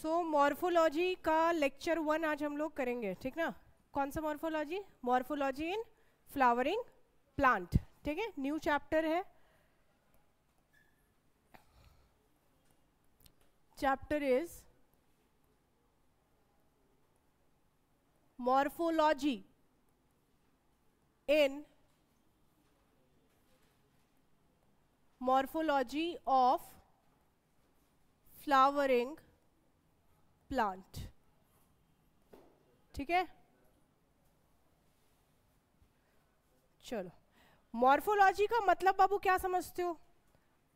सो morphology का lecture 1 आज हम लोग करेंगे, ठीक ना। कौन सा morphology? Morphology in flowering plant, ठीक है। न्यू चैप्टर है, chapter is morphology in morphology of flowering plant, ठीक है। चलो, मॉर्फोलॉजी का मतलब बाबू क्या समझते हो?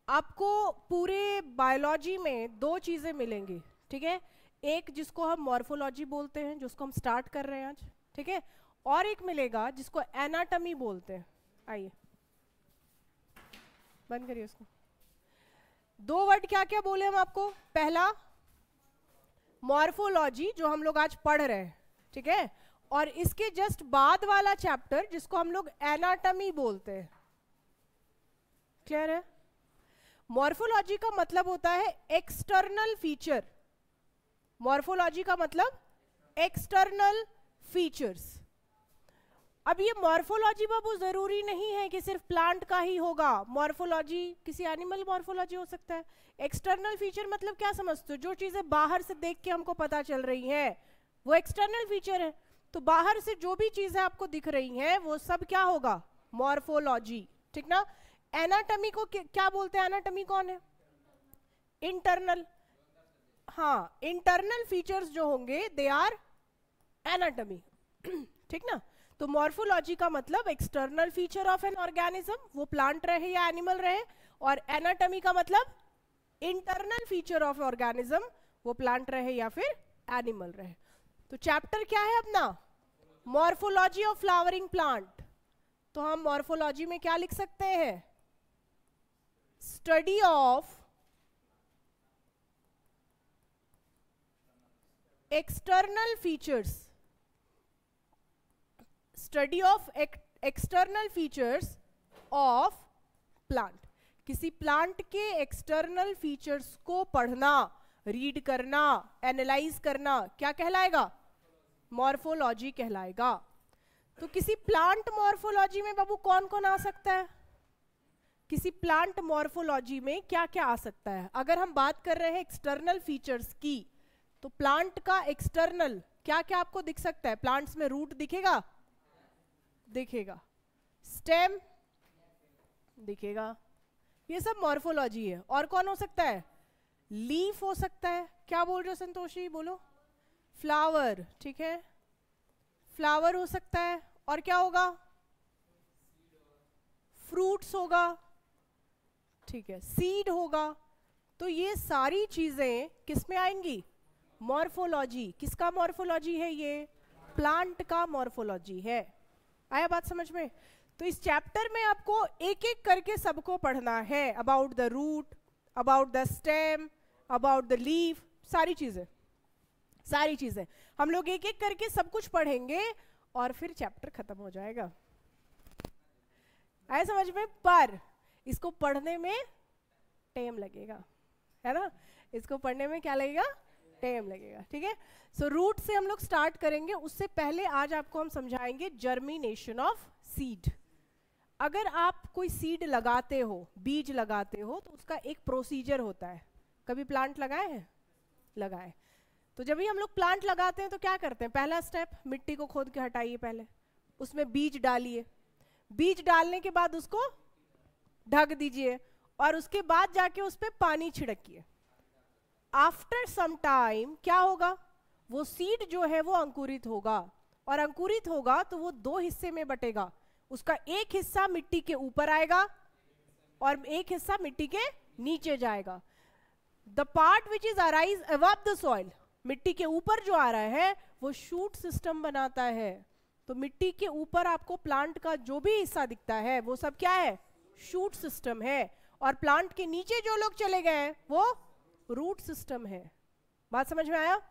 आपको पूरे बायोलॉजी में दो चीजें मिलेंगी, ठीक है। एक जिसको हम मॉर्फोलॉजी बोलते हैं, जिसको हम स्टार्ट कर रहे हैं आज, ठीक है। और एक मिलेगा जिसको एनाटॉमी बोलते हैं। आइए बंद करिए उसको। दो वर्ड क्या क्या बोले हम आपको? पहला मॉर्फोलॉजी जो हम लोग आज पढ़ रहे हैं, ठीक है, और इसके जस्ट बाद वाला चैप्टर जिसको हम लोग एनाटॉमी बोलते हैं। क्लियर है? मॉर्फोलॉजी का मतलब होता है एक्सटर्नल फीचर। मॉर्फोलॉजी का मतलब एक्सटर्नल फीचर्स। अब ये मॉर्फोलॉजी बाबू जरूरी नहीं है कि सिर्फ प्लांट का ही होगा। मॉर्फोलॉजी किसी एनिमल मॉर्फोलॉजी हो सकता है। एक्सटर्नल फीचर मतलब क्या समझते हो? जो चीजें बाहर से देख के हमको पता चल रही हैं वो एक्सटर्नल फीचर है। तो बाहर से जो भी चीजें आपको दिख रही हैं वो सब क्या होगा? मॉर्फोलॉजी, ठीक ना। एनाटॉमी को क्या बोलते हैं? एनाटॉमी कौन है? इंटरनल। हाँ, इंटरनल फीचर्स जो होंगे दे आर एनाटॉमी, ठीक ना। तो मॉर्फोलॉजी का मतलब external feature of an organism, वो प्लांट रहे या एनिमल रहे, और एनाटॉमी का मतलब इंटरनल फीचर ऑफ ऑर्गेनिज्म, वो प्लांट रहे या फिर एनिमल रहे। तो चैप्टर क्या है अपना? Morphology of flowering plant. तो हम मॉर्फोलॉजी में क्या लिख सकते हैं? Study of external features, study of external features of plant. किसी प्लांट के एक्सटर्नल फीचर्स को पढ़ना, रीड करना, एनालाइज करना क्या कहलाएगा? मॉर्फोलॉजी कहलाएगा। तो किसी प्लांट मॉर्फोलॉजी में बाबू कौन कौन आ सकता है? किसी प्लांट मॉर्फोलॉजी में क्या क्या आ सकता है? अगर हम बात कर रहे हैं एक्सटर्नल फीचर्स की, तो प्लांट का एक्सटर्नल क्या क्या आपको दिख सकता है? प्लांट्स में रूट दिखेगा, दिखेगा, स्टेम दिखेगा, ये सब मॉर्फोलॉजी है। और कौन हो सकता है? लीफ हो सकता है। क्या बोल रहे हो संतोषी? बोलो। फ्लावर, ठीक है, फ्लावर हो सकता है। और क्या होगा? फ्रूट्स होगा, ठीक है, सीड होगा। तो ये सारी चीजें किस में आएंगी? मॉर्फोलॉजी। किसका मॉर्फोलॉजी है? ये प्लांट का मॉर्फोलॉजी है। आया बात समझ में? तो इस चैप्टर में आपको एक एक करके सबको पढ़ना है। About the root, about the stem, about the leaf, सारी चीजें, सारी चीजें हम लोग एक एक करके सब कुछ पढ़ेंगे और फिर चैप्टर खत्म हो जाएगा। आया समझ में? पर इसको पढ़ने में टाइम लगेगा, है ना। इसको पढ़ने में क्या लगेगा? टाइम लगेगा, ठीक है। सो रूट से हम लोग स्टार्ट करेंगे। उससे पहले आज आपको हम समझाएंगे जर्मिनेशन ऑफ सीड। अगर आप कोई सीड लगाते हो, बीज लगाते हो, तो उसका एक प्रोसीजर होता है। कभी प्लांट लगाए हैं? लगाए। तो जब भी हम लोग प्लांट लगाते हैं तो क्या करते हैं? पहला स्टेप, मिट्टी को खोद के हटाइए, पहले उसमें बीज डालिए, बीज डालने के बाद उसको ढक दीजिए, और उसके बाद जाके उस पर पानी छिड़किए। आफ्टर सम टाइम क्या होगा? वो सीड जो है वो अंकुरित होगा, और अंकुरित होगा तो वो दो हिस्से में बटेगा। उसका एक हिस्सा मिट्टी के ऊपर आएगा और एक हिस्सा मिट्टी के नीचे जाएगा। The part which is arise above the soil, मिट्टी के ऊपर जो आ रहा है वो शूट सिस्टम बनाता है। तो मिट्टी के ऊपर आपको प्लांट का जो भी हिस्सा दिखता है वो सब क्या है? शूट सिस्टम है। और प्लांट के नीचे जो लोग चले गए हैं वो रूट सिस्टम है। बात समझ में आया?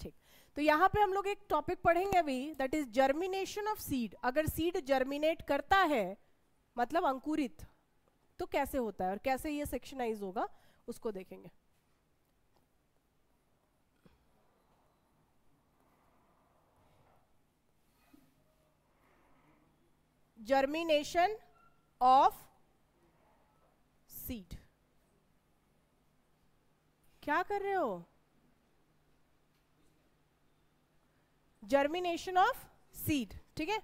ठीक। तो यहाँ पे हम लोग एक टॉपिक पढ़ेंगे अभी, that is germination of seed. अगर सीड जर्मिनेट करता है मतलब अंकुरित, तो कैसे होता है और कैसे ये सेक्शनाइज होगा उसको देखेंगे। Germination of seed. क्या कर रहे हो? जर्मिनेशन ऑफ सीड, ठीक है,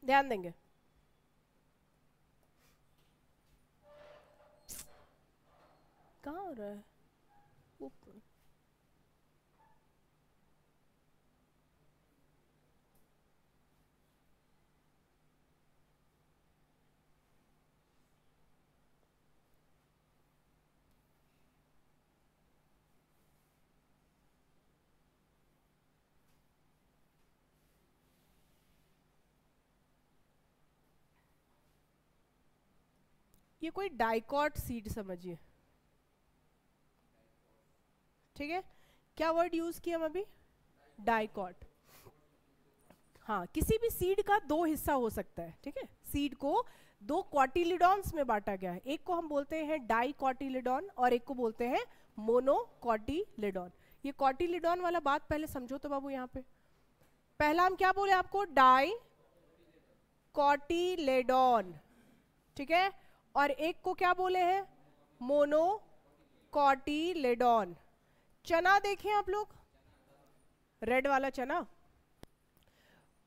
ध्यान देंगे। कहाँ हो रहा है? ये कोई डाइकॉट सीड समझिए, ठीक है। क्या वर्ड यूज किया हम अभी? डाइकॉट। हाँ, किसी भी सीड का दो हिस्सा हो सकता है, ठीक है। सीड को दो कॉटिलिडॉन्स में बांटा गया है, एक को हम बोलते हैं डाइकॉटिलिडॉन और एक को बोलते हैं मोनोकॉटिलिडॉन। ये कॉटिलिडॉन वाला बात पहले समझो तो बाबू। यहाँ पे पहला हम क्या बोले आपको? डाई कॉटिलेडॉन, ठीक है। और एक को क्या बोले हैं? मोनोकॉटिलेडॉन। चना देखें आप लोग, रेड वाला चना,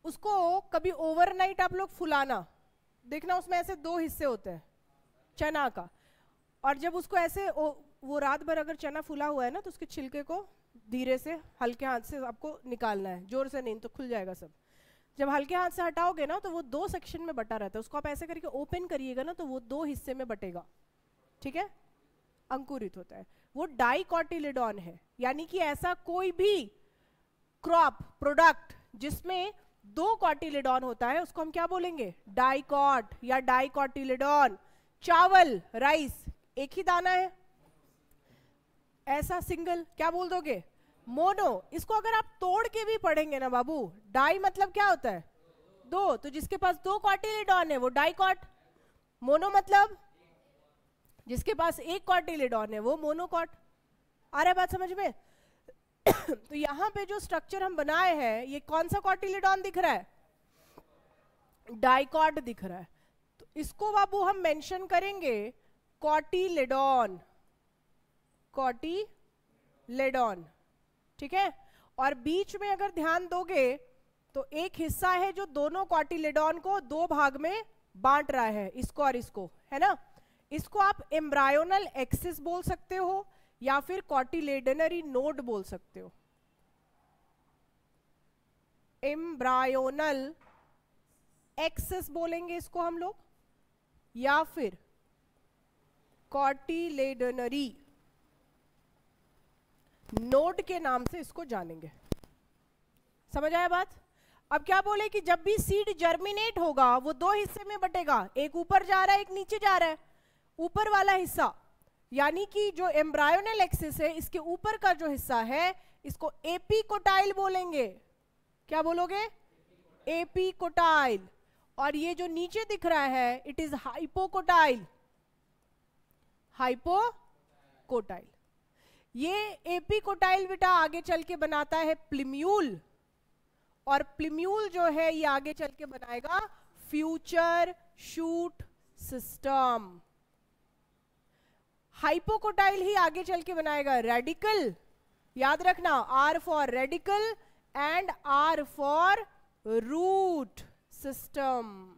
उसको कभी ओवरनाइट आप लोग फुलाना देखना, उसमें ऐसे दो हिस्से होते हैं चना का। और जब उसको ऐसे वो रात भर अगर चना फुला हुआ है ना, तो उसके छिलके को धीरे से हल्के हाथ से आपको निकालना है, जोर से नहीं तो खुल जाएगा सब। जब हल्के हाथ से हटाओगे ना तो वो दो सेक्शन में बटा रहता है, उसको आप ऐसे करके ओपन करिएगा ना तो वो दो हिस्से में बटेगा, ठीक है, अंकुरित होता है। वो डाइकॉटिलिडॉन है। यानी कि ऐसा कोई भी क्रॉप प्रोडक्ट जिसमें दो कॉटिलिडॉन होता है उसको हम क्या बोलेंगे? डाइकॉट या डाइकॉटिलिडॉन। चावल, राइस, एक ही दाना है, ऐसा सिंगल क्या बोल दोगे? मोनो। इसको अगर आप तोड़ के भी पढ़ेंगे ना बाबू, डाई मतलब क्या होता है? दो। तो जिसके पास दो कॉटिलिडॉन है वो डाइकॉट। मोनो मतलब जिसके पास एक कॉटिलिडॉन है वो मोनोकॉट। आ रहा है बात समझ में? तो यहां पे जो स्ट्रक्चर हम बनाए हैं, ये कौन सा कॉटिलिडॉन दिख रहा है? डाइकॉट दिख रहा है। तो इसको बाबू हम मेंशन करेंगे कॉटिलिडॉन, कॉटिलिडॉन, ठीक है। और बीच में अगर ध्यान दोगे तो एक हिस्सा है जो दोनों कॉटिलिडॉन को दो भाग में बांट रहा है, इसको और इसको, है ना। इसको आप एम्ब्रायोनल एक्सिस बोल सकते हो या फिर कॉटिलेडनरी नोड बोल सकते हो। एम्ब्रायोनल एक्सिस बोलेंगे इसको हम लोग, या फिर कॉटिलेडनरी नोड के नाम से इसको जानेंगे। समझ आया बात? अब क्या बोले कि जब भी सीड जर्मिनेट होगा वो दो हिस्से में बटेगा, एक ऊपर जा रहा है एक नीचे जा रहा है। ऊपर वाला हिस्सा यानी कि जो एम्ब्रायोनल एक्सिस है, इसके ऊपर का जो हिस्सा है इसको एपिकोटाइल बोलेंगे। क्या बोलोगे? एपिकोटाइल। और ये जो नीचे दिख रहा है इट इज हाइपोकोटाइल, हाइपोकोटाइल। ये एपिकोटाइल बेटा आगे चल के बनाता है प्लिम्यूल, और प्लिम्यूल जो है ये आगे चल के बनाएगा फ्यूचर शूट सिस्टम। हाइपोकोटाइल ही आगे चल के बनाएगा रेडिकल। याद रखना, R for radical and R for root system.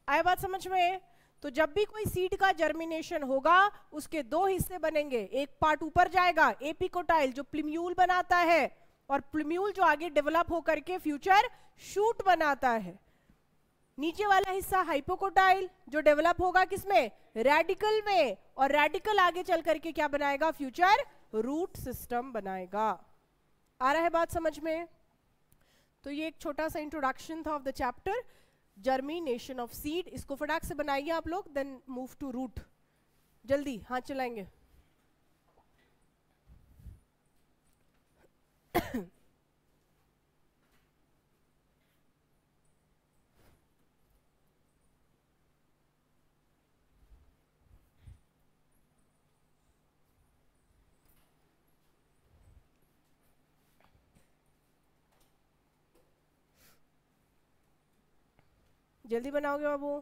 आया बात समझ में? तो जब भी कोई सीड का जर्मिनेशन होगा उसके दो हिस्से बनेंगे, एक पार्ट ऊपर जाएगा एपिकोटाइल जो प्लिम्यूल बनाता है, और प्लिम्यूल जो आगे डेवलप होकर के फ्यूचर शूट बनाता है। नीचे वाला हिस्सा हाइपोकोटाइल जो डेवलप होगा किसमें? रेडिकल में, और रेडिकल आगे चल करके क्या बनाएगा? फ्यूचर रूट सिस्टम बनाएगा। आ रहा है बात समझ में? तो ये एक छोटा सा इंट्रोडक्शन था of the chapter germination of seed. इसको फटाक से बनाइए आप लोग, देन मूव टू रूट। जल्दी हाथ चलाएंगे। जल्दी बनाओगे बाबू।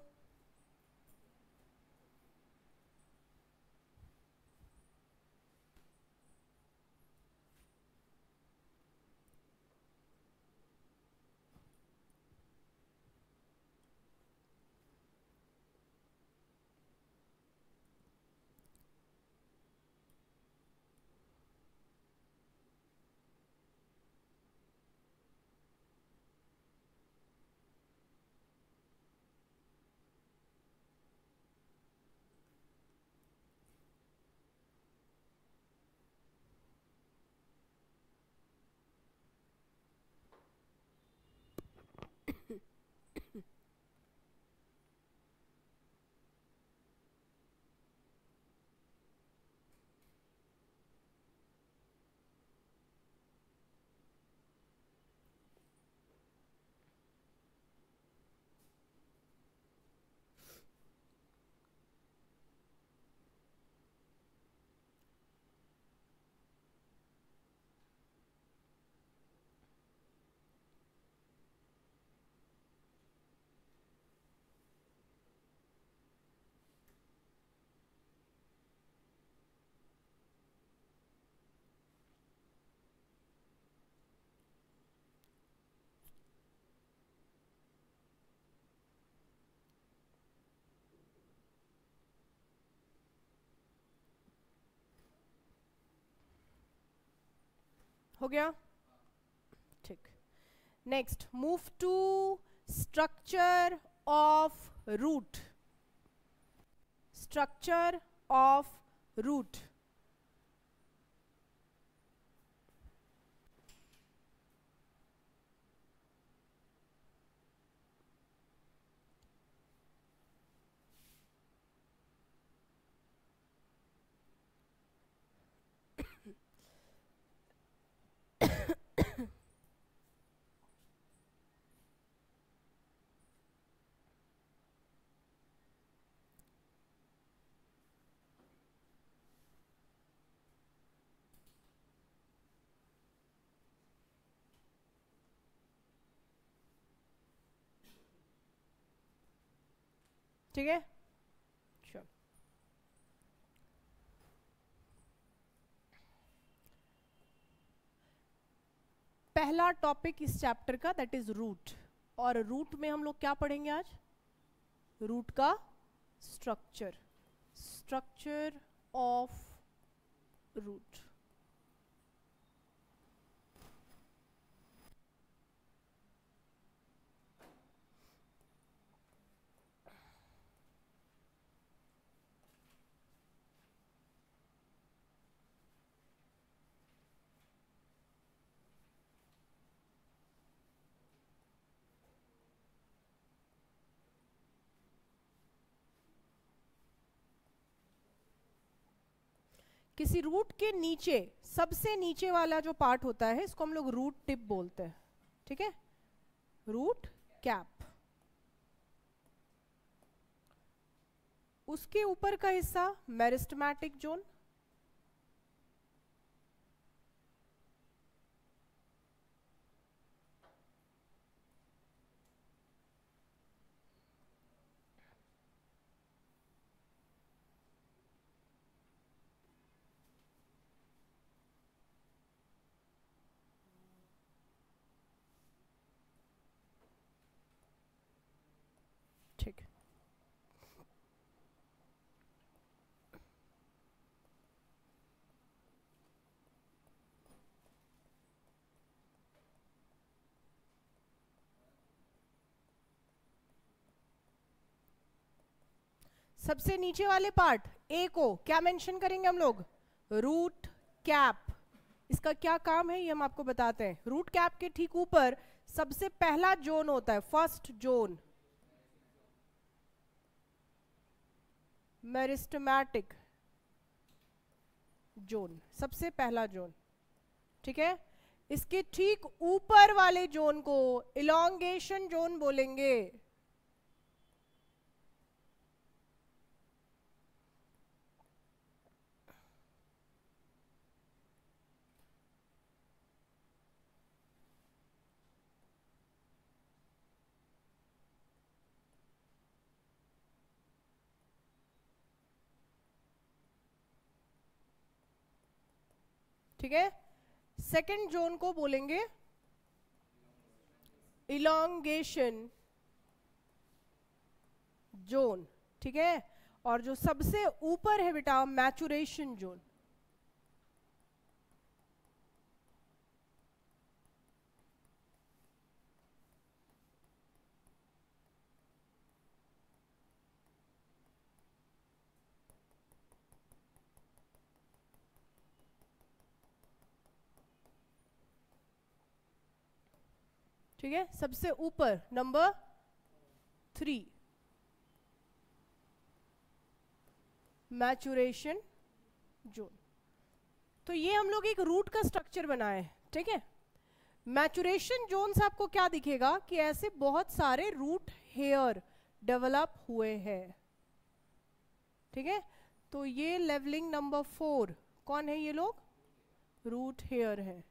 हो गया, ठीक। Next move to structure of root. Structure of root. ठीक है, श्योर। पहला टॉपिक इस चैप्टर का दैट इज रूट। और रूट में हम लोग क्या पढ़ेंगे आज? रूट का स्ट्रक्चर। Structure of root. किसी रूट के नीचे सबसे नीचे वाला जो पार्ट होता है इसको हम लोग रूट टिप बोलते हैं, ठीक है? Root cap. उसके ऊपर का हिस्सा मेरिस्टेमेटिक जोन। ठीक। सबसे नीचे वाले पार्ट ए को क्या मेंशन करेंगे हम लोग? Root cap. इसका क्या काम है ये हम आपको बताते हैं। रूट कैप के ठीक ऊपर सबसे पहला जोन होता है, फर्स्ट जोन, मेरिस्टेमेटिक जोन, सबसे पहला जोन, ठीक है? इसके ठीक ऊपर वाले जोन को इलॉन्गेशन जोन बोलेंगे। ठीक है। सेकंड जोन को बोलेंगे इलॉन्गेशन जोन, ठीक है। और जो सबसे ऊपर है बेटा मैचुरेशन जोन। ठीक है, सबसे ऊपर नंबर 3 मैचुरेशन जोन। तो ये हम लोग एक रूट का स्ट्रक्चर बनाए हैं, ठीक है। मैचुरेशन जोन से आपको क्या दिखेगा कि ऐसे बहुत सारे रूट हेयर डेवलप हुए हैं, ठीक है। तो ये लेवलिंग नंबर 4 कौन है? ये लोग रूट हेयर है।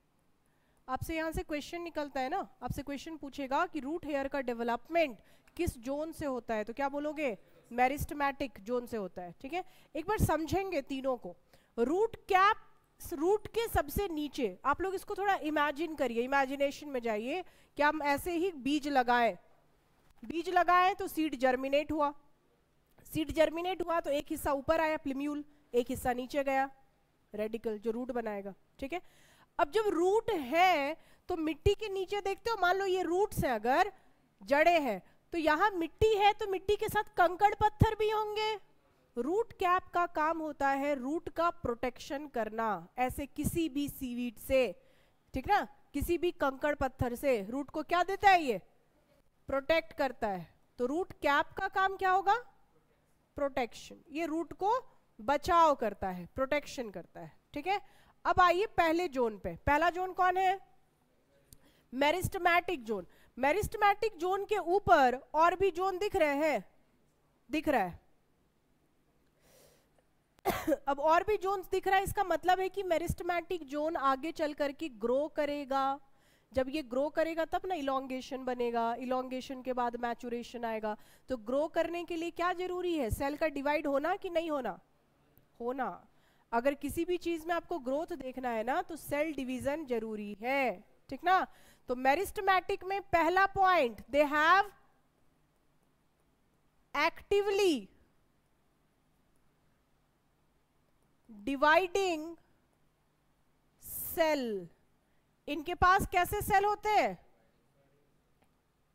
आपसे यहां से क्वेश्चन निकलता है ना, आपसे क्वेश्चन पूछेगा कि रूट हेयर का डेवलपमेंट किस जोन से होता है, तो क्या बोलोगे? मेरिस्टेमेटिक जोन से होता है, ठीक है। एक बार समझेंगे तीनों को। रूट कैप, रूट के सबसे नीचे, आप लोग इसको थोड़ा इमेजिन करिए, इमेजिनेशन में जाइए कि हम ऐसे ही बीज लगाएं, बीज लगाएं तो सीड जर्मिनेट हुआ, सीड जर्मिनेट हुआ तो एक हिस्सा ऊपर आया प्लिम्यूल, एक हिस्सा नीचे गया रेडिकल जो रूट बनाएगा, ठीक है। अब जब रूट है तो मिट्टी के नीचे देखते हो, मान लो ये रूट्स है, अगर जड़ें हैं तो यहाँ मिट्टी है तो मिट्टी के साथ कंकड़ पत्थर भी होंगे। रूट कैप का काम होता है रूट का प्रोटेक्शन करना, ऐसे किसी भी सीवीड से, ठीक ना, किसी भी कंकड़ पत्थर से रूट को क्या देता है? ये प्रोटेक्ट करता है। तो रूट कैप का काम क्या होगा? प्रोटेक्शन। ये रूट को बचाव करता है, प्रोटेक्शन करता है, ठीक है। अब आइए पहले जोन पे। पहला जोन कौन है? Meristematic zone. मेरिस्टेमेटिक जोन के ऊपर और भी जोन दिख रहे हैं, दिख रहा है अब और भी जोन्स दिख रहा है, इसका मतलब है कि मेरिस्टेमेटिक जोन आगे चल करके ग्रो करेगा। जब ये ग्रो करेगा तब ना इलॉन्गेशन बनेगा, इलॉन्गेशन के बाद मैचुरेशन आएगा। तो ग्रो करने के लिए क्या जरूरी है? सेल का डिवाइड होना कि नहीं होना? होना। अगर किसी भी चीज में आपको ग्रोथ देखना है ना तो सेल डिवीजन जरूरी है, ठीक ना। तो मेरिस्टेमेटिक में पहला point, they have actively dividing cell. इनके पास कैसे सेल होते हैं?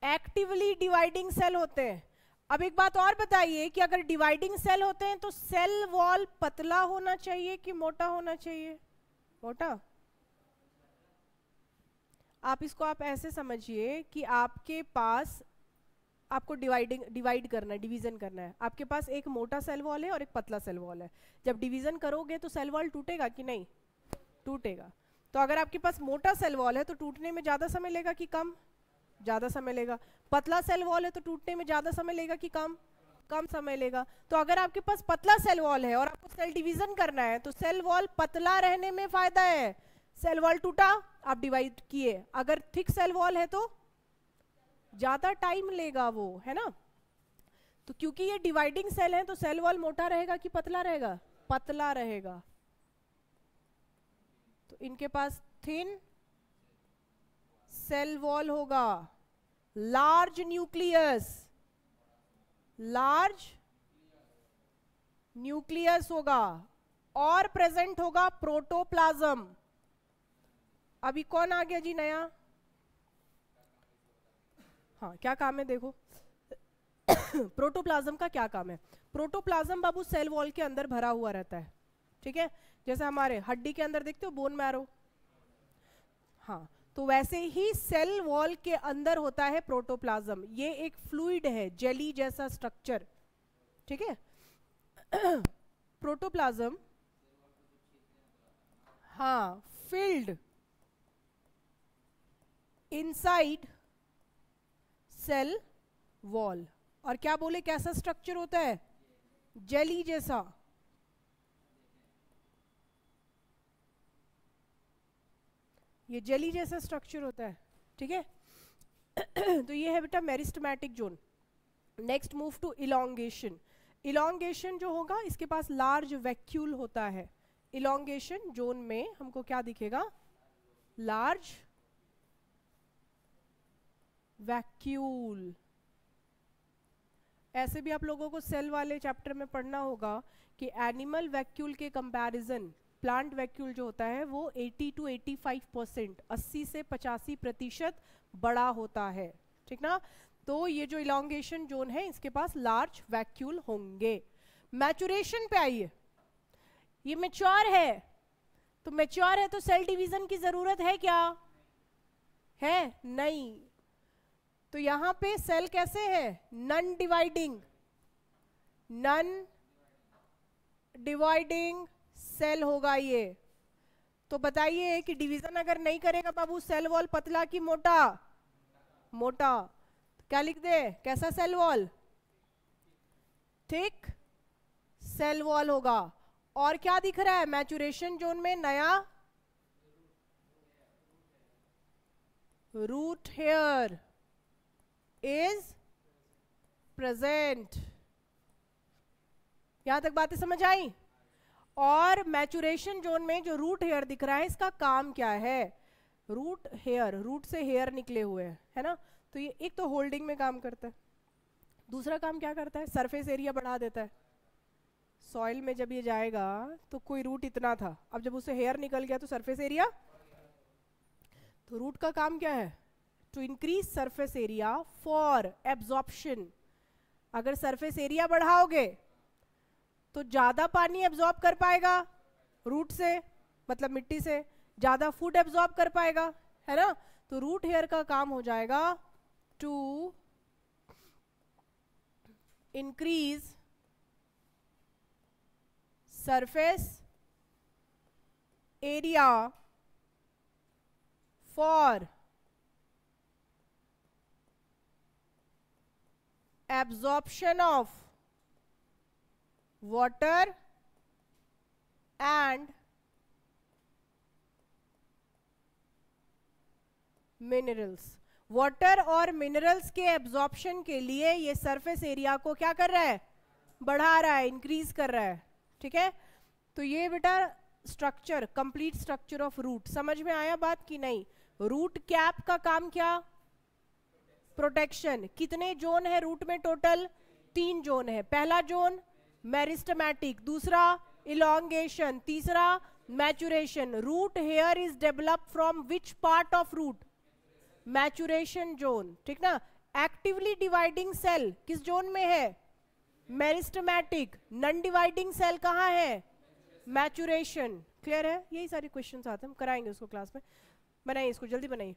एक्टिवली डिवाइडिंग सेल होते हैं। अब एक बात और बताइए कि अगर डिवाइडिंग सेल होते हैं तो सेल वॉल पतला होना चाहिए कि मोटा होना चाहिए? मोटा। आप इसको आप ऐसे समझिए कि आपके पास, आपको डिवाइड करना है, डिवीजन करना है। आपके पास एक मोटा सेल वॉल है और एक पतला सेल वॉल है। जब डिवीजन करोगे तो सेल वॉल टूटेगा कि नहीं? टूटेगा। तो अगर आपके पास मोटा सेल वॉल है तो टूटने में ज्यादा समय लेगा कि कम? ज्यादा समय लेगा। पतला सेल वॉल है तो टूटने में ज्यादा समय लेगा कि कम? कम समय लेगा। तो अगर आपके पास पतला सेल वॉल है और आपको सेल डिवीजन करना है तो सेल वॉल पतला रहने में फायदा है। सेल वॉल टूटा, आप डिवाइड किए। अगर थिक सेल वॉल है तो ज्यादा टाइम लेगा वो, है ना। तो क्योंकि ये डिवाइडिंग सेल है तो सेल वॉल मोटा रहेगा कि पतला रहेगा? पतला रहेगा। तो इनके पास थिन सेल वॉल होगा, लार्ज न्यूक्लियस, लार्ज न्यूक्लियस होगा और प्रेजेंट होगा प्रोटोप्लाज्म। अभी कौन आ गया जी नया? हाँ, क्या काम है देखो प्रोटोप्लाज्म का क्या काम है? प्रोटोप्लाज्म बाबू सेल वॉल के अंदर भरा हुआ रहता है, ठीक है। जैसे हमारे हड्डी के अंदर देखते हो बोन मैरो, हाँ, तो वैसे ही सेल वॉल के अंदर होता है प्रोटोप्लाज्म। ये एक फ्लूइड है, जेली जैसा स्ट्रक्चर, ठीक है। प्रोटोप्लाज्म, हाँ, फिल्ड इनसाइड सेल वॉल। और क्या बोले कैसा स्ट्रक्चर होता है? जेली जैसा। ये जेली जैसा स्ट्रक्चर होता है, ठीक है। तो ये है बेटा meristematic zone. Next move to elongation. Elongation जो होगा इसके पास लार्ज वैक्यूल होता है, इलोंगेशन जोन में हमको क्या दिखेगा? Large vacuole. ऐसे भी आप लोगों को सेल वाले चैप्टर में पढ़ना होगा कि एनिमल वैक्यूल के कंपैरिजन प्लांट वैक्यूल जो होता है वो 80 to 85%, 80 से 85% बड़ा होता है, ठीक ना? तो ये जो इलोंगेशन जोन है इसके पास लार्ज वैक्यूल होंगे। मैचुरेशन पे आइए, ये मैच्योर है, तो मैच्योर है तो सेल डिवीजन की जरूरत है क्या? है नहीं। तो यहां पे सेल कैसे है? Non dividing, non dividing cell होगा ये। तो बताइए कि डिवीजन अगर नहीं करेगा बाबू, सेल वॉल पतला कि मोटा? मोटा। तो क्या लिख दे? कैसा cell wall? Thick cell wall होगा। और क्या दिख रहा है मैचुरेशन जोन में? नया रूट हेयर इज प्रेजेंट। यहां तक बातें समझ आई? और मैचुरेशन जोन में जो रूट हेयर दिख रहा है इसका काम क्या है? रूट हेयर, रूट से हेयर निकले हुए हैं, है ना? तो ये एक तो होल्डिंग में काम करता है, दूसरा काम क्या करता है? सरफेस एरिया बढ़ा देता है। सॉइल में जब ये जाएगा तो कोई रूट इतना था, अब जब उसे हेयर निकल गया तो सरफेस एरिया, तो रूट का काम क्या है? To increase surface area for absorption. अगर सरफेस एरिया बढ़ाओगे तो ज्यादा पानी एब्जॉर्ब कर पाएगा रूट से, मतलब मिट्टी से, ज्यादा फूड एब्जॉर्ब कर पाएगा, है ना? तो रूट हेयर का काम हो जाएगा to increase surface area for absorption of water and minerals. Water और मिनरल्स के एब्जॉर्प्शन के लिए ये सरफेस एरिया को क्या कर रहा है? बढ़ा रहा है, इंक्रीज कर रहा है, ठीक है? तो ये बेटा structure, complete structure of root समझ में आया बात की नहीं? रूट कैप का काम क्या? प्रोटेक्शन। कितने जोन है रूट में टोटल? 3 जोन है। पहला जोन मेरिस्टेमेटिक, दूसरा इलोंगेशन, तीसरा maturation. Root hair is develop from which part of root? Maturation zone, ठीक ना? एक्टिवली डिवाइडिंग सेल किस जोन में है? मेरिस्टेमेटिक। नॉन डिवाइडिंग सेल कहाँ है? मैचुरेशन। क्लियर है? यही सारे क्वेश्चंस आते हैं, हम कराएंगे उसको क्लास में। बनाइए इसको, जल्दी बनाइए।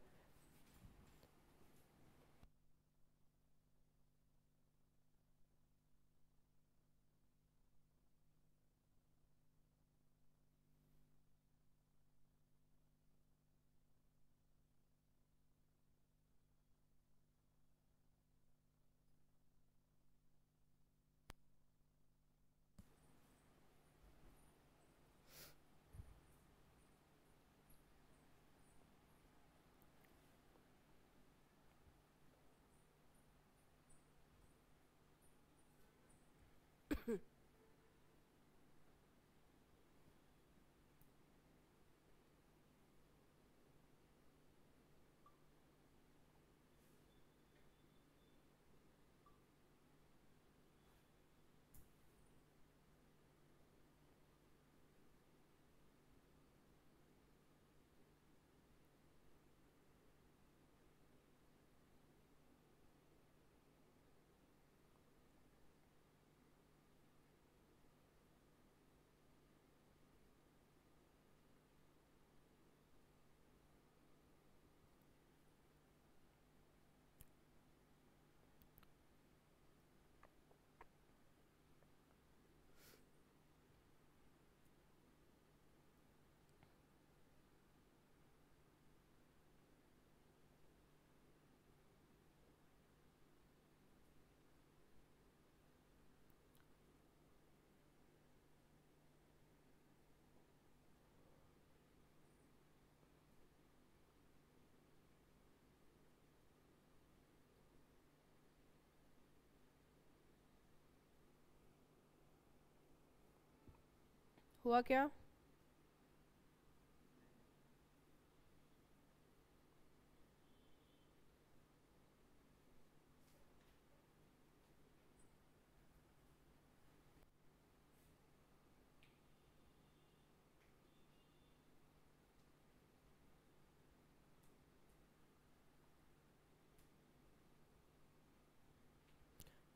हुआ क्या?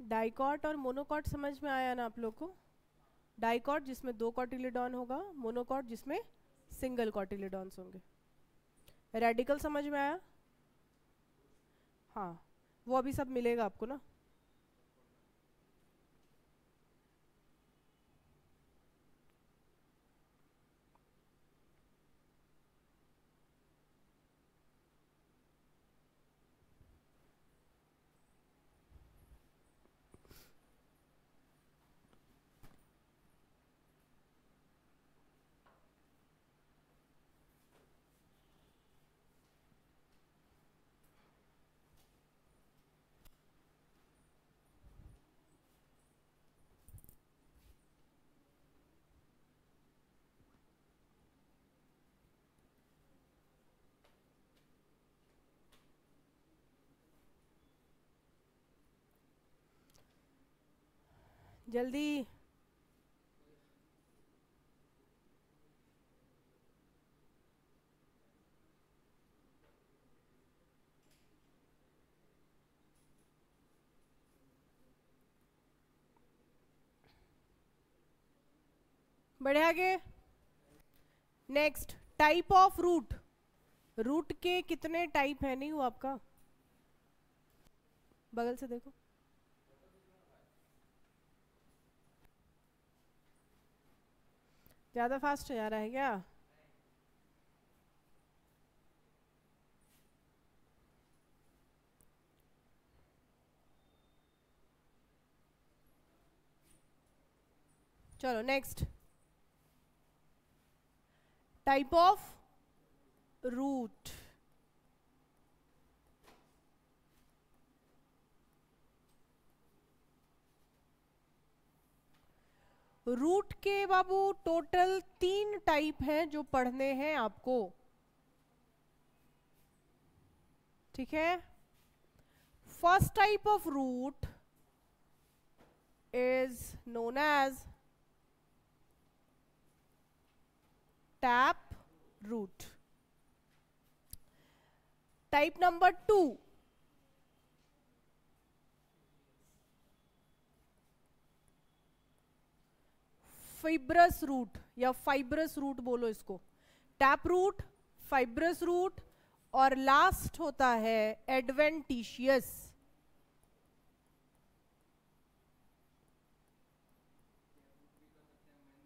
डाइकॉट और मोनोकॉट समझ में आया ना आप लोग को? डाइकॉट जिसमें 2 कॉटिलिडॉन होगा, मोनोकॉट जिसमें सिंगल कॉटिलिडॉन्स होंगे। रेडिकल समझ में आया? हाँ, वो अभी सब मिलेगा आपको ना। जल्दी। बढ़े आगे। Next, type of root. Root के कितने टाइप है? नहीं वो आपका बगल से देखो। ज्यादा फास्ट जा रहा है क्या? चलो next, type of root. Root के बाबू टोटल 3 टाइप हैं जो पढ़ने हैं आपको, ठीक है। First type of root is known as tap root. Type number 2, fibrous root या fibrous root बोलो इसको। टैप रूट, fibrous root और लास्ट होता है adventitious।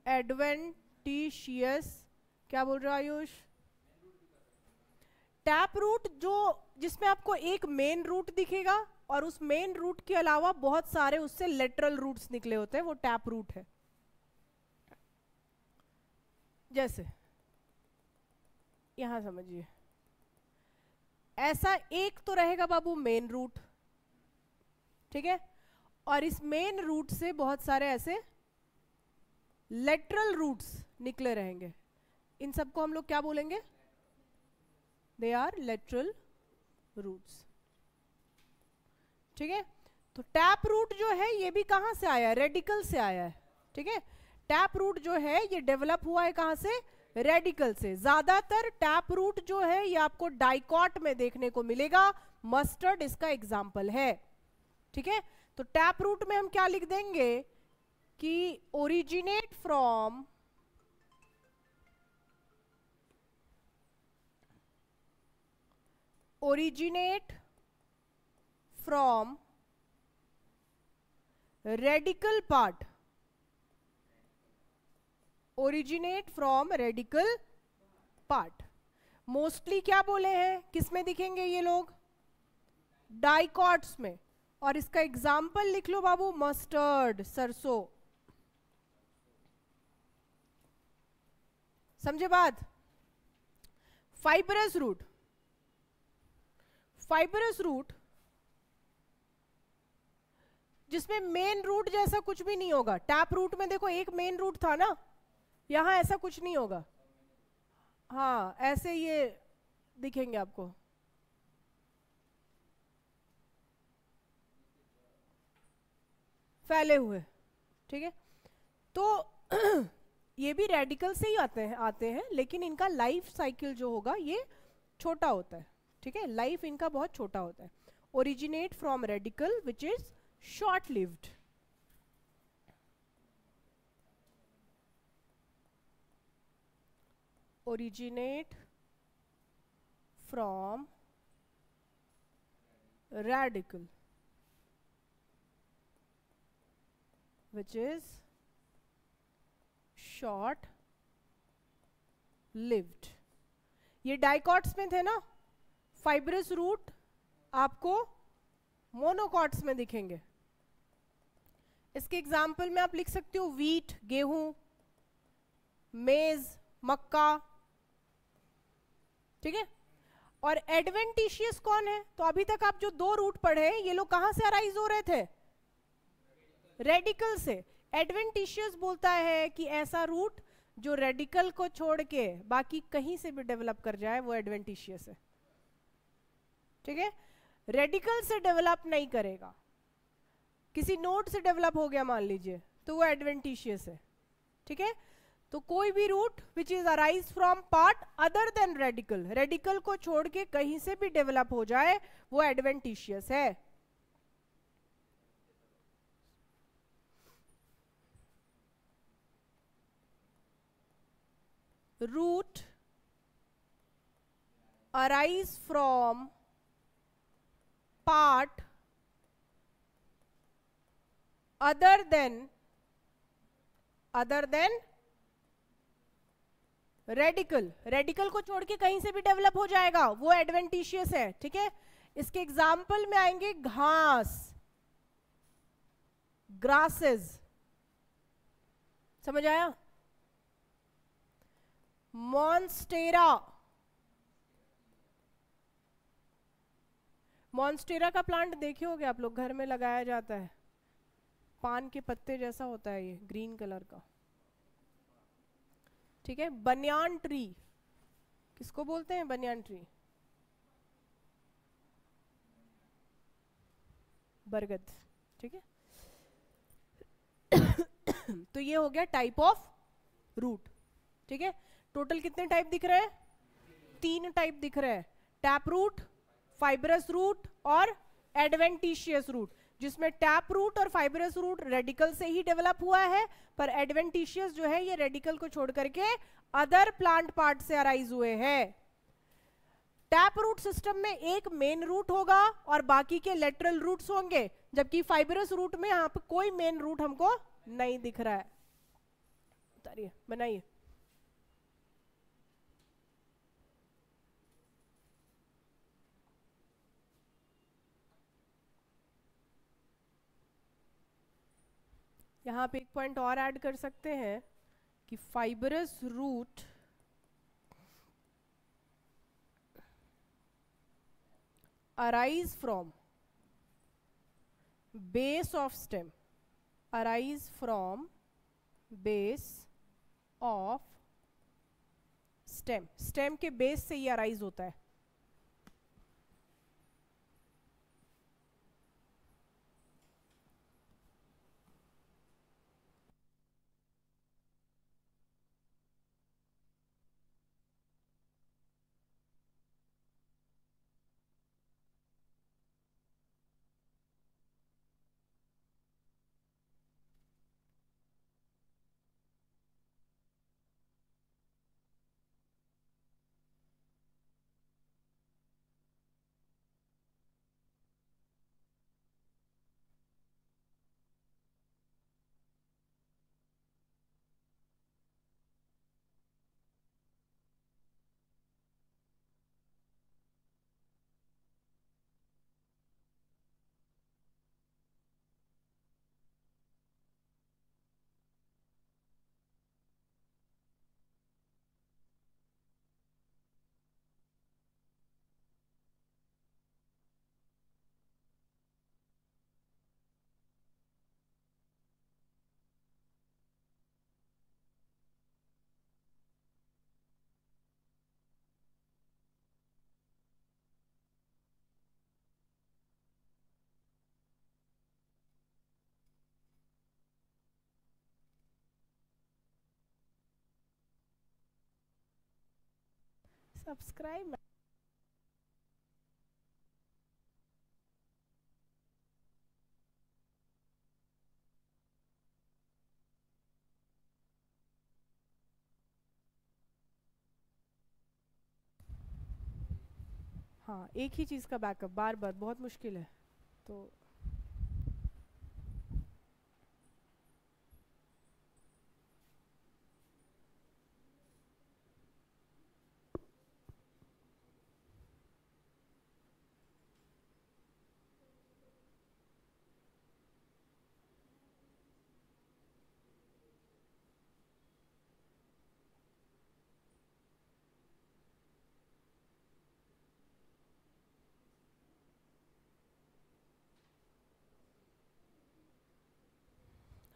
एडवेंटिशियस क्या बोल रहे हो आयुष? टैप रूट जो जिसमें आपको एक मेन रूट दिखेगा और उस मेन रूट के अलावा बहुत सारे उससे लेटरल रूट्स निकले होते हैं, वो टैप रूट है। जैसे यहां समझिए, ऐसा एक तो रहेगा बाबू मेन रूट, ठीक है, और इस मेन रूट से बहुत सारे ऐसे लेटरल रूट्स निकले रहेंगे। इन सबको हम लोग क्या बोलेंगे? दे आर लेटरल रूट्स, ठीक है। तो टैप रूट जो है ये भी कहां से आया है? रेडिकल से आया है, ठीक है। टैप रूट जो है ये डेवलप हुआ है कहां से? रेडिकल से। ज्यादातर टैप रूट जो है ये आपको डाइकॉट में देखने को मिलेगा, मस्टर्ड इसका एग्जाम्पल है, ठीक है। तो टैप रूट में हम क्या लिख देंगे कि originate from radical part, originate from radical part. Mostly क्या बोले हैं, किस में दिखेंगे ये लोग? डाइकॉट्स में। और इसका एग्जाम्पल लिख लो बाबू, मस्टर्ड, सरसों। समझे बात? फाइबरस रूट, फाइबरस रूट जिसमें मेन रूट जैसा कुछ भी नहीं होगा। टैप रूट में देखो एक मेन रूट था ना, यहां ऐसा कुछ नहीं होगा। हाँ ऐसे ये दिखेंगे आपको, फैले हुए, ठीक है। तो ये भी रेडिकल से ही आते हैं लेकिन इनका लाइफ साइकिल जो होगा ये छोटा होता है, ठीक है। लाइफ इनका बहुत छोटा होता है। Originate from radical which is short lived, originate from radical which is short lived. ये डाइकॉट्स में थे ना, फाइब्रस रूट आपको मोनोकॉट्स में दिखेंगे. इसके एग्जाम्पल में आप लिख सकते हो वीट गेहूं, मेज मक्का, ठीक है. और एडवेंटिशियस कौन है? तो अभी तक आप जो दो रूट पढ़े ये लोग कहां से अराइज हो रहे थे? रेडिकल से. एडवेंटिशियस बोलता है कि ऐसा रूट जो रेडिकल को छोड़ के बाकी कहीं से भी डेवलप कर जाए वो एडवेंटिशियस है, ठीक है. रेडिकल से डेवलप नहीं करेगा, किसी नोड से डेवलप हो गया मान लीजिए तो वो एडवेंटिशियस है, ठीक है. तो कोई भी root which is arise from part other than radical, radical को छोड़ के कहीं से भी डेवलप हो जाए वो एडवेंटिशियस है. Root arise from part other than radical, radical को छोड़ के कहीं से भी डेवलप हो जाएगा वो एडवेंटिशियस है, ठीक है. इसके एग्जाम्पल में आएंगे घास, ग्रासेस, समझ आया. मॉन्स्टेरा, मॉन्स्टेरा का प्लांट देखे होगे आप लोग, घर में लगाया जाता है, पान के पत्ते जैसा होता है, ये ग्रीन कलर का, ठीक है. बनियान ट्री, किसको बोलते हैं बनियान ट्री? बरगद, ठीक है. तो ये हो गया टाइप ऑफ रूट, ठीक है. टोटल कितने टाइप दिख रहे हैं? 3 टाइप दिख रहे हैं. टैप रूट, फाइब्रस रूट और एडवेंटिशियस रूट, जिसमें टैप रूट और फाइब्रस रूट रेडिकल से ही डेवलप हुआ है, पर एडवेंटिशियस जो है ये रेडिकल को छोड़ करके अदर प्लांट पार्ट से अराइज हुए हैं. टैप रूट सिस्टम में एक मेन रूट होगा और बाकी के लेटरल रूट्स होंगे, जबकि फाइब्रस रूट में यहाँ पे कोई मेन रूट हमको नहीं दिख रहा है. उतारिए, बनाइए. यहाँ पे एक पॉइंट और ऐड कर सकते हैं कि fibrous root arise from base of stem, arise from base of stem, stem के बेस से ये अराइज होता है. सब्सक्राइब हाँ, एक ही चीज़ का बैकअप बार बार बहुत मुश्किल है। तो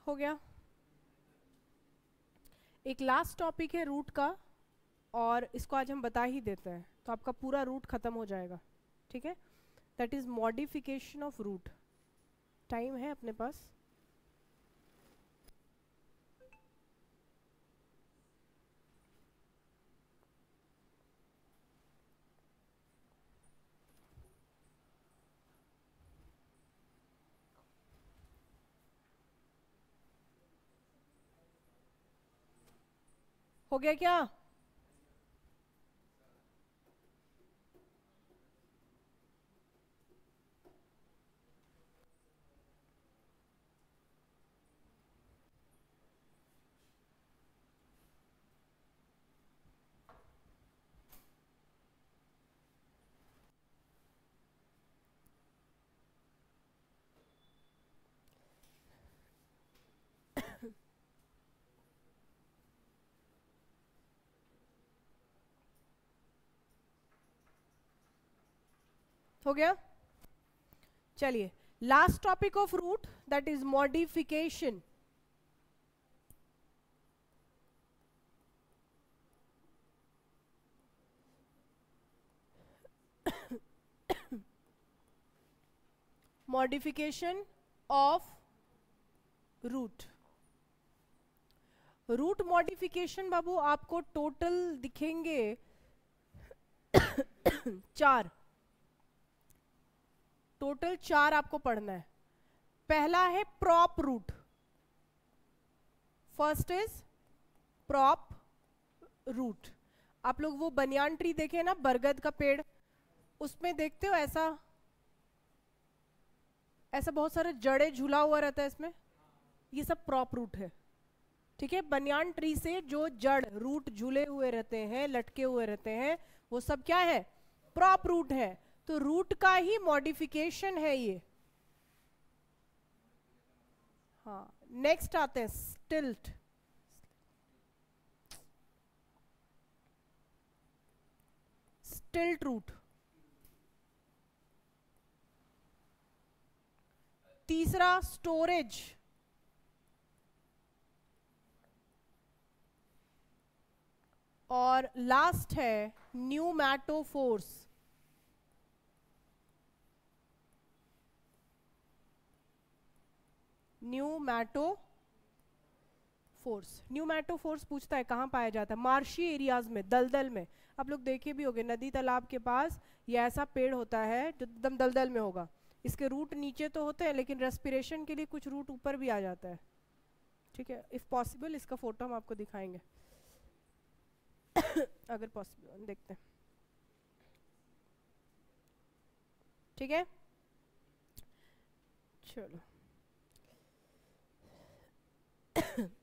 हो गया। एक लास्ट टॉपिक है रूट का, और इसको आज हम बता ही देते हैं तो आपका पूरा रूट खत्म हो जाएगा। ठीक है, that is modification of root. Time है अपने पास? हो गया क्या? हो गया। चलिए, last topic of root that is modification. Modification of root. Root modification बाबू आपको टोटल दिखेंगे 4। टोटल 4 आपको पढ़ना है। पहला है prop root. First is prop root. आप लोग वो बनियान ट्री देखे ना, बरगद का पेड़, उसमें देखते हो ऐसा ऐसा बहुत सारा जड़े झूला हुआ रहता है इसमें, ये सब प्रॉप रूट है। ठीक है, बनियान ट्री से जो जड़ रूट झूले हुए रहते हैं, लटके हुए रहते हैं, वो सब क्या है? प्रॉप रूट है। तो रूट का ही मॉडिफिकेशन है ये। हाँ, नेक्स्ट आते हैं स्टिल्ट। स्टिल्ट रूट। तीसरा स्टोरेज। और लास्ट है न्यूमैटोफोर्स। न्यूमैटोफोर्स पूछता है कहाँ पाया जाता है? मार्शी एरियाज में, दलदल में। आप लोग देखे भी होंगे नदी तालाब के पास ये ऐसा पेड़ होता है जो एकदम दलदल में होगा। इसके रूट नीचे तो होते हैं, लेकिन रेस्पिरेशन के लिए कुछ रूट ऊपर भी आ जाता है। ठीक है, इफ पॉसिबल इसका फोटो हम आपको दिखाएंगे अगर पॉसिबल देखते हैं। ठीक है, चलो।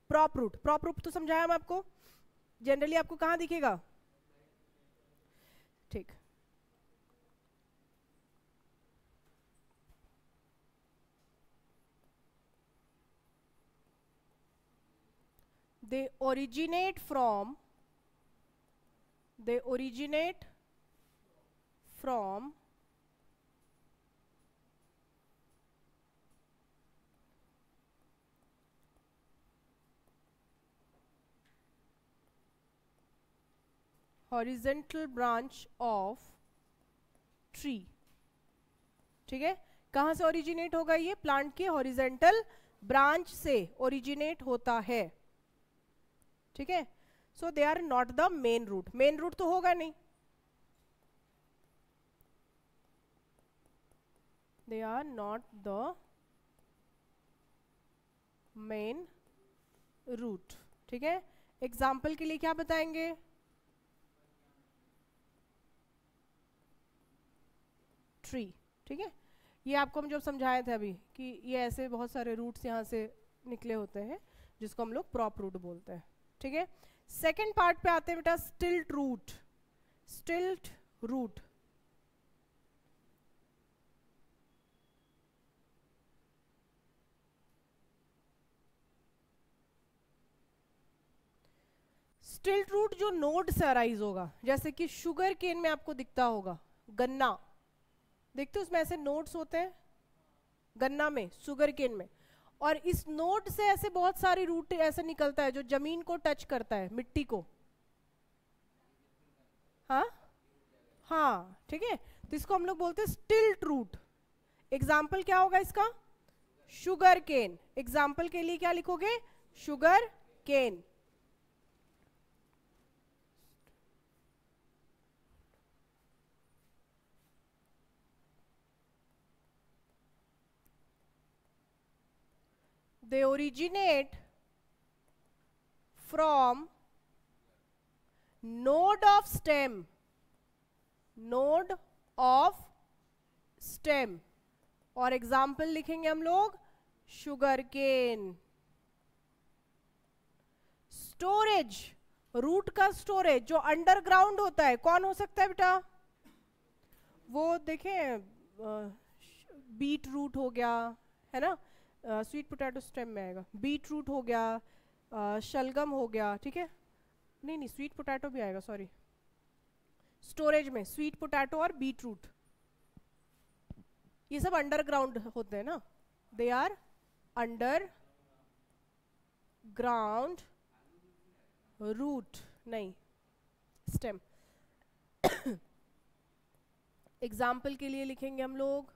प्रॉप रूट, प्रॉप रूट तो समझाया हम आपको। जनरली आपको कहाँ दिखेगा? ठीक, they originate from horizontal branch of tree। ठीक है, कहां से ओरिजिनेट होगा? ये प्लांट के हॉरिजेंटल ब्रांच से ओरिजिनेट होता है। ठीक है, so they are not the main root. Main root तो होगा नहीं, they are not the main root. ठीक है, एग्जाम्पल के लिए क्या बताएंगे? ट्री, ठीक है। ये आपको हम जब समझाए थे अभी कि ये ऐसे बहुत सारे रूट्स यहाँ से निकले होते हैं जिसको हम लोग प्रॉप रूट बोलते हैं, ठीक है। सेकेंड पार्ट पे आते हैं बेटा, स्टिल्ट रूट। स्टिल्ट रूट स्टिल्ट रूट जो नोड से अराइज होगा, जैसे कि शुगर केन में आपको दिखता होगा, गन्ना देखते हो उसमें ऐसे नोड्स होते हैं, गन्ना में, शुगर केन में, और इस नोड से ऐसे बहुत सारी रूट ऐसे निकलता है जो जमीन को टच करता है, मिट्टी को। हाँ हाँ, ठीक है, तो इसको हम लोग बोलते हैं स्टिल्ट रूट। एग्जाम्पल क्या होगा इसका? Sugar cane. एग्जाम्पल के लिए क्या लिखोगे? Sugar cane. They originate from node of stem, node of stem, और एग्जाम्पल लिखेंगे हम लोग शुगर केन। स्टोरेज, रूट का स्टोरेज जो अंडरग्राउंड होता है, कौन हो सकता है बेटा? वो देखें, बीट रूट हो गया, है ना, स्वीट पोटैटो स्टेम में आएगा, बीट रूट हो गया, शलगम हो गया, ठीक है, नहीं स्वीट पोटैटो भी आएगा, सॉरी, स्टोरेज में स्वीट पोटैटो और बीट रूट, ये सब अंडरग्राउंड होते हैं ना, they are underground root, नहीं स्टेम। एग्जाम्पल के लिए लिखेंगे हम लोग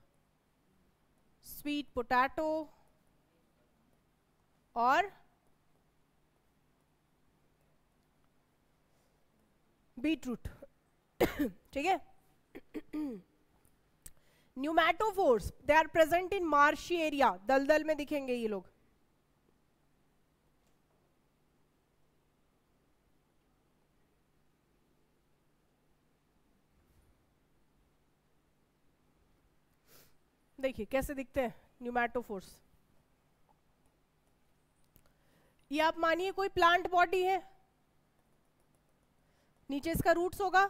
स्वीट पोटैटो और बीटरूट, ठीक है। Pneumatophores, they are present in marshy area, दलदल में दिखेंगे ये लोग। देखिए कैसे दिखते हैं न्यूमैटोफोर्स। ये आप मानिए कोई प्लांट बॉडी है, नीचे इसका रूट्स होगा।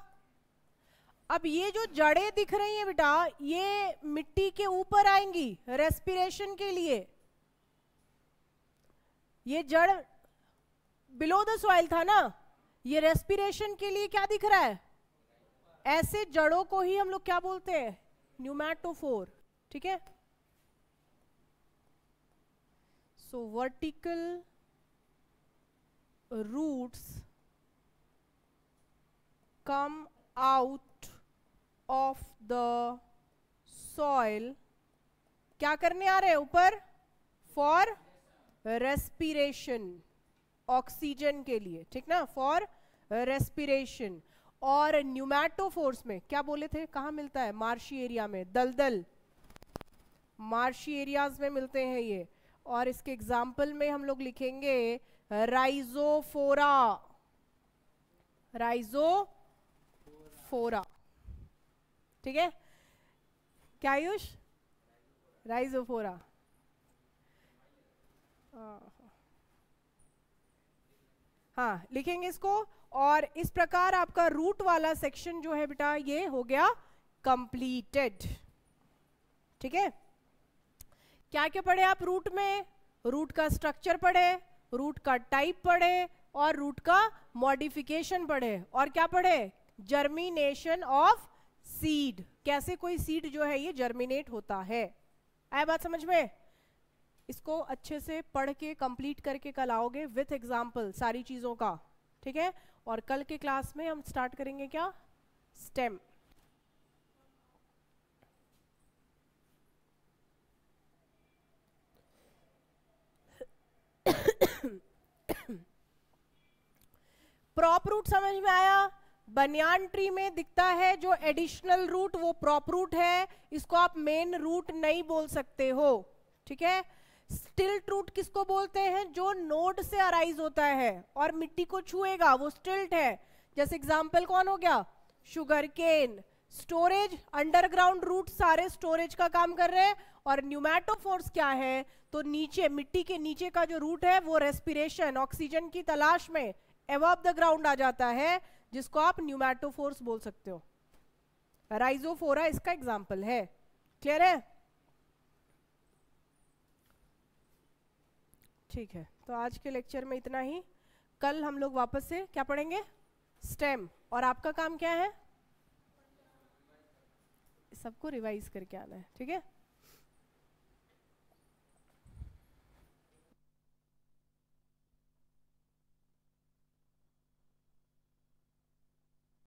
अब ये जो जड़ें दिख रही हैं बेटा, ये मिट्टी के ऊपर आएंगी रेस्पिरेशन के लिए। ये जड़ बिलो द सॉइल था ना, ये रेस्पिरेशन के लिए क्या दिख रहा है? ऐसे जड़ों को ही हम लोग क्या बोलते हैं? न्यूमैटोफोर, ठीक है। सो vertical roots come out of the soil, क्या करने आ रहे हैं ऊपर? फॉर रेस्पिरेशन, ऑक्सीजन के लिए, ठीक ना, फॉर रेस्पिरेशन। और न्यूमैटोफोर्स में क्या बोले थे, कहाँ मिलता है? मार्शी एरिया में, दलदल, मार्शी एरियाज में मिलते हैं ये। और इसके एग्जाम्पल में हम लोग लिखेंगे राइजोफोरा, राइजोफोरा, ठीक है। क्या आयुष? राइजोफोरा, हाँ लिखेंगे इसको। और इस प्रकार आपका रूट वाला सेक्शन जो है बेटा, ये हो गया कंप्लीटेड, ठीक है। क्या क्या पढ़े आप रूट में? रूट का स्ट्रक्चर पढ़े, रूट का टाइप पढ़े, और रूट का मॉडिफिकेशन पढ़े, और क्या पढ़े? जर्मिनेशन ऑफ सीड, कैसे कोई सीड जो है ये जर्मिनेट होता है। आया बात समझ में? इसको अच्छे से पढ़ के कंप्लीट करके कल आओगे विथ एग्जाम्पल सारी चीजों का, ठीक है। और कल के क्लास में हम स्टार्ट करेंगे क्या? स्टेम। प्रॉप रूट समझ में आया? बनियान ट्री में दिखता है जो एडिशनल रूट, वो प्रॉप रूट है, इसको आप मेन रूट नहीं बोल सकते हो, ठीक है। स्टिल्ट रूट किसको बोलते हैं? जो नोड से अराइज होता है और मिट्टी को छुएगा, वो स्टिल्ट है। जैसे एग्जाम्पल कौन हो गया? Sugar cane, storage, underground root सारे स्टोरेज का काम कर रहे हैं, और न्यूमैटोफोर्स क्या है, तो नीचे मिट्टी के नीचे का जो रूट है वो रेस्पिरेशन, ऑक्सीजन की तलाश में अबव द ग्राउंड आ जाता है, जिसको आप न्यूमैटोफोर्स बोल सकते हो। राइजोफोरा इसका एग्जाम्पल है। क्लियर है? ठीक है, तो आज के लेक्चर में इतना ही। कल हम लोग वापस से क्या पढ़ेंगे? स्टेम। और आपका काम क्या है? सबको रिवाइज करके आना है, ठीक है?